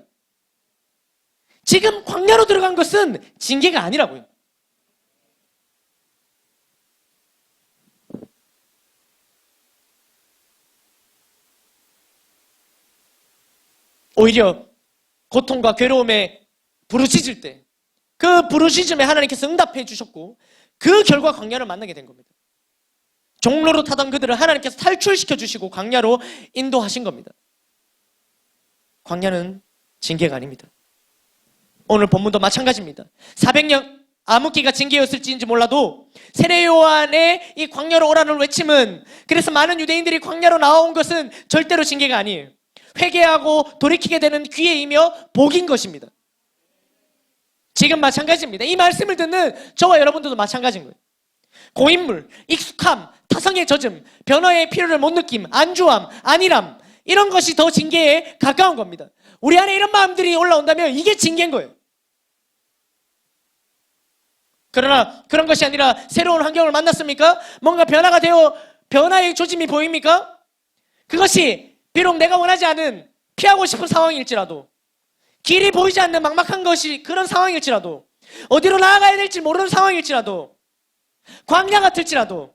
지금 광야로 들어간 것은 징계가 아니라고요. 오히려 고통과 괴로움에 부르짖을 때 그 부르짖음에 하나님께서 응답해 주셨고 그 결과 광야를 만나게 된 겁니다. 종로로 타던 그들을 하나님께서 탈출시켜 주시고 광야로 인도하신 겁니다. 광야는 징계가 아닙니다. 오늘 본문도 마찬가지입니다. 400년 암흑기가 징계였을지인지 몰라도 세례 요한의 이 광야로 오라는 외침은, 그래서 많은 유대인들이 광야로 나온 것은 절대로 징계가 아니에요. 회개하고 돌이키게 되는 기회이며 복인 것입니다. 지금 마찬가지입니다. 이 말씀을 듣는 저와 여러분들도 마찬가지인 거예요. 고인물, 익숙함, 타성의 젖음, 변화의 필요를 못 느낌, 안주함, 안일함, 이런 것이 더 징계에 가까운 겁니다. 우리 안에 이런 마음들이 올라온다면 이게 징계인 거예요. 그러나 그런 것이 아니라 새로운 환경을 만났습니까? 뭔가 변화가 되어 변화의 조짐이 보입니까? 그것이 비록 내가 원하지 않은, 피하고 싶은 상황일지라도, 길이 보이지 않는 막막한 것이 그런 상황일지라도, 어디로 나아가야 될지 모르는 상황일지라도, 광야 같을지라도,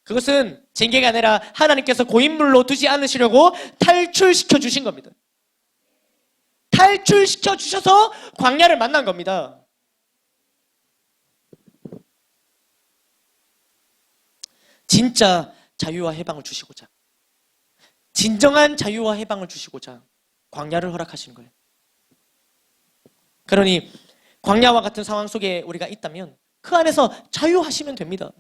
그것은 징계가 아니라 하나님께서 고인물로 두지 않으시려고 탈출시켜 주신 겁니다. 탈출시켜 주셔서 광야를 만난 겁니다. 진짜 자유와 해방을 주시고자, 진정한 자유와 해방을 주시고자 광야를 허락하신 거예요. 그러니 광야와 같은 상황 속에 우리가 있다면 그 안에서 자유하시면 됩니다.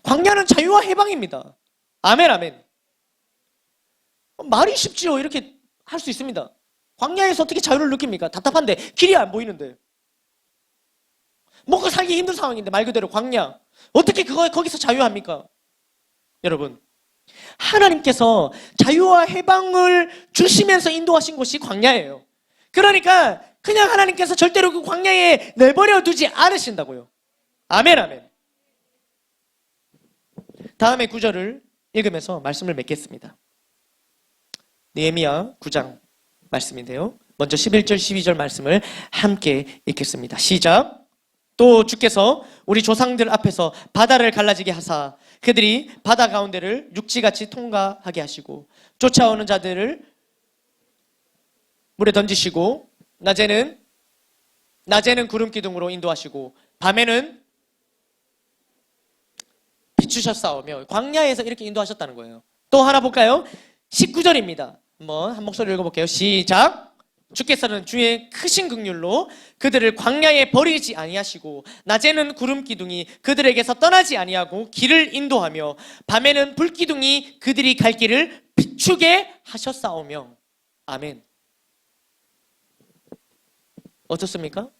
광야는 자유와 해방입니다. 아멘, 아멘. 말이 쉽지요. 이렇게 할 수 있습니다. 광야에서 어떻게 자유를 느낍니까? 답답한데, 길이 안 보이는데, 먹고 살기 힘든 상황인데, 말 그대로 광야. 어떻게 거기서 자유합니까? 여러분, 하나님께서 자유와 해방을 주시면서 인도하신 곳이 광야예요. 그러니까 그냥 하나님께서 절대로 그 광야에 내버려 두지 않으신다고요. 아멘, 아멘. 다음에 구절을 읽으면서 말씀을 맺겠습니다. 느헤미야 9장 말씀인데요. 먼저 11절 12절 말씀을 함께 읽겠습니다. 시작. 또 주께서 우리 조상들 앞에서 바다를 갈라지게 하사 그들이 바다 가운데를 육지같이 통과하게 하시고 쫓아오는 자들을 물에 던지시고 낮에는 구름 기둥으로 인도하시고 밤에는 비추셨사오며, 광야에서 이렇게 인도하셨다는 거예요. 또 하나 볼까요? 19절입니다. 한번 한 목소리 읽어볼게요. 시작. 주께서는 주의 크신 긍휼로 그들을 광야에 버리지 아니하시고 낮에는 구름 기둥이 그들에게서 떠나지 아니하고 길을 인도하며 밤에는 불 기둥이 그들이 갈 길을 비추게 하셨사오며. 아멘. 어떻습니까?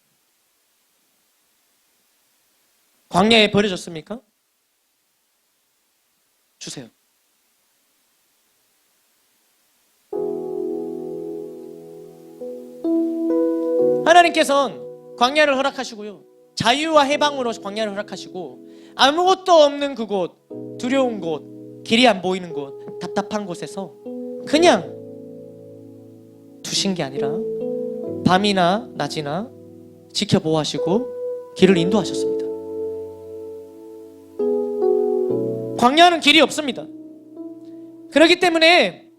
광야에 버려졌습니까? 주세요. 하나님께서는 광야를 허락하시고요, 자유와 해방으로 광야를 허락하시고, 아무것도 없는 그곳, 두려운 곳, 길이 안 보이는 곳, 답답한 곳에서 그냥 두신 게 아니라 밤이나 낮이나 지켜보호하시고 길을 인도하셨습니다. 광야는 길이 없습니다. 그렇기 때문에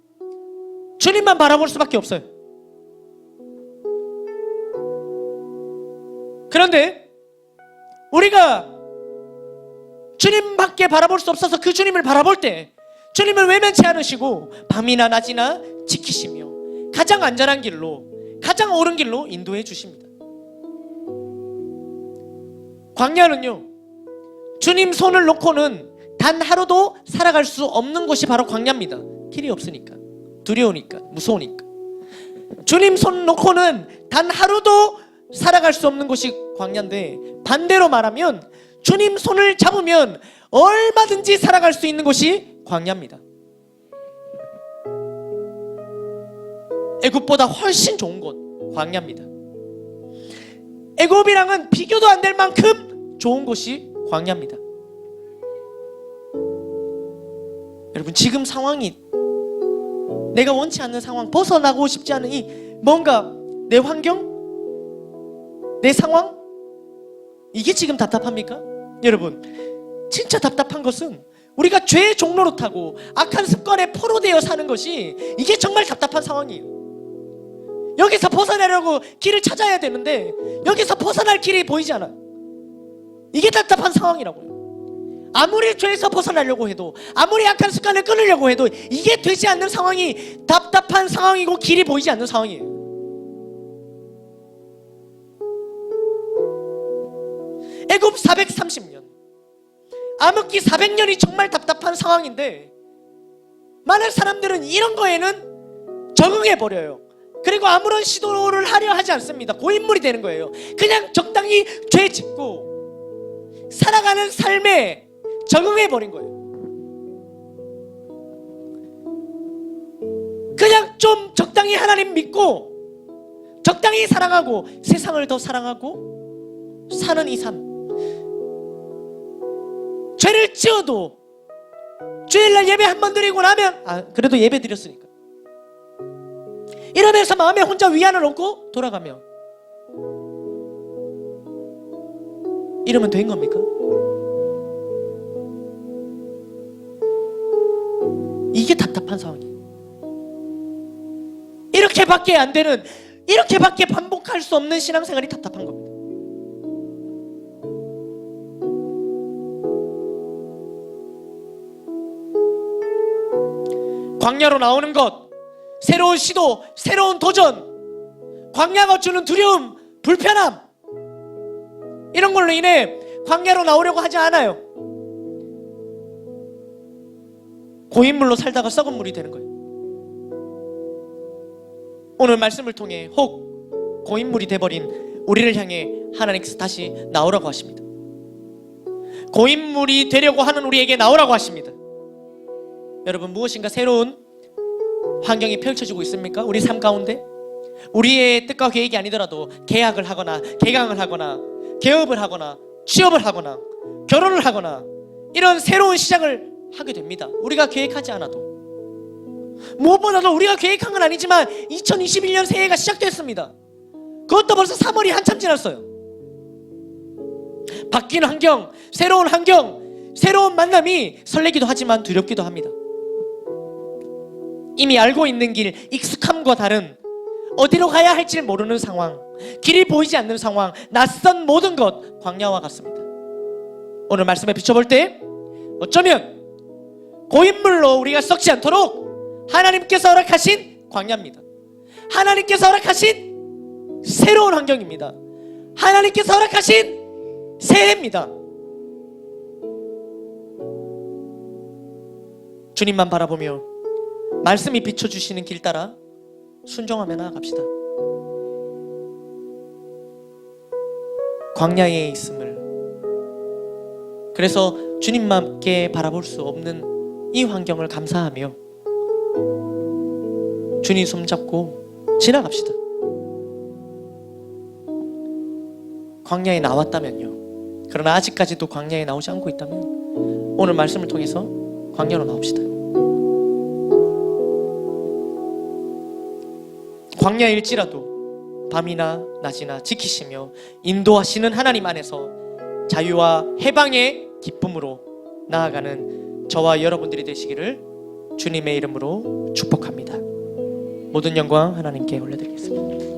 주님만 바라볼 수밖에 없어요. 그런데 우리가 주님밖에 바라볼 수 없어서 그 주님을 바라볼 때 주님을 외면치 않으시고 밤이나 낮이나 지키시며 가장 안전한 길로, 가장 옳은 길로 인도해 주십니다. 광야는요, 주님 손을 놓고는 단 하루도 살아갈 수 없는 곳이 바로 광야입니다. 길이 없으니까, 두려우니까, 무서우니까. 주님 손 놓고는 단 하루도 살아갈 수 없는 곳이 광야인데, 반대로 말하면 주님 손을 잡으면 얼마든지 살아갈 수 있는 곳이 광야입니다. 애굽보다 훨씬 좋은 곳, 광야입니다. 애굽이랑은 비교도 안 될 만큼 좋은 곳이 광야입니다. 여러분, 지금 상황이, 내가 원치 않는 상황, 벗어나고 싶지 않은 이 뭔가 내 환경, 내 상황, 이게 지금 답답합니까? 여러분, 진짜 답답한 것은 우리가 죄의 종로로 타고 악한 습관에 포로되어 사는 것이, 이게 정말 답답한 상황이에요. 여기서 벗어나려고 길을 찾아야 되는데 여기서 벗어날 길이 보이지 않아. 이게 답답한 상황이라고요. 아무리 죄에서 벗어나려고 해도, 아무리 악한 습관을 끊으려고 해도 이게 되지 않는 상황이 답답한 상황이고 길이 보이지 않는 상황이에요. 애굽 430년, 암흑기 400년이 정말 답답한 상황인데 많은 사람들은 이런 거에는 적응해버려요. 그리고 아무런 시도를 하려 하지 않습니다. 고인물이 되는 거예요. 그냥 적당히 죄 짓고 살아가는 삶에 적응해버린 거예요. 그냥 좀 적당히 하나님 믿고 적당히 사랑하고 세상을 더 사랑하고 사는 이 삶. 죄를 지어도 주일날 예배 한 번 드리고 나면 그래도 예배 드렸으니까 이러면서 마음에 혼자 위안을 얻고 돌아가면 이러면 된 겁니까? 이게 답답한 상황이에요. 이렇게밖에 안 되는, 이렇게밖에 반복할 수 없는 신앙생활이 답답한 겁니다. 광야로 나오는 것, 새로운 시도, 새로운 도전, 광야가 주는 두려움, 불편함, 이런 걸로 인해 광야로 나오려고 하지 않아요. 고인물로 살다가 썩은 물이 되는 거예요. 오늘 말씀을 통해 혹 고인물이 돼버린 우리를 향해 하나님께서 다시 나오라고 하십니다. 고인물이 되려고 하는 우리에게 나오라고 하십니다. 여러분, 무엇인가 새로운 환경이 펼쳐지고 있습니까? 우리 삶 가운데 우리의 뜻과 계획이 아니더라도 계약을 하거나 개강을 하거나 개업을 하거나 취업을 하거나 결혼을 하거나 이런 새로운 시작을 하게 됩니다. 우리가 계획하지 않아도. 무엇보다도 우리가 계획한 건 아니지만 2021년 새해가 시작됐습니다. 그것도 벌써 3월이 한참 지났어요. 바뀐 환경, 새로운 만남이 설레기도 하지만 두렵기도 합니다. 이미 알고 있는 길, 익숙함과 다른 어디로 가야 할지 모르는 상황, 길이 보이지 않는 상황, 낯선 모든 것, 광야와 같습니다. 오늘 말씀에 비춰볼 때 어쩌면 고인물로 우리가 썩지 않도록 하나님께서 허락하신 광야입니다. 하나님께서 허락하신 새로운 환경입니다. 하나님께서 허락하신 새해입니다. 주님만 바라보며 말씀이 비춰주시는 길 따라 순종하며 나아갑시다. 광야에 있음을, 그래서 주님만께 바라볼 수 없는 이 환경을 감사하며 주님 손잡고 지나갑시다. 광야에 나왔다면요. 그러나 아직까지도 광야에 나오지 않고 있다면 오늘 말씀을 통해서 광야로 나옵시다. 광야일지라도 밤이나 낮이나 지키시며 인도하시는 하나님 안에서 자유와 해방의 기쁨으로 나아가는 저와 여러분들이 되시기를 주님의 이름으로 축복합니다. 모든 영광 하나님께 올려드리겠습니다.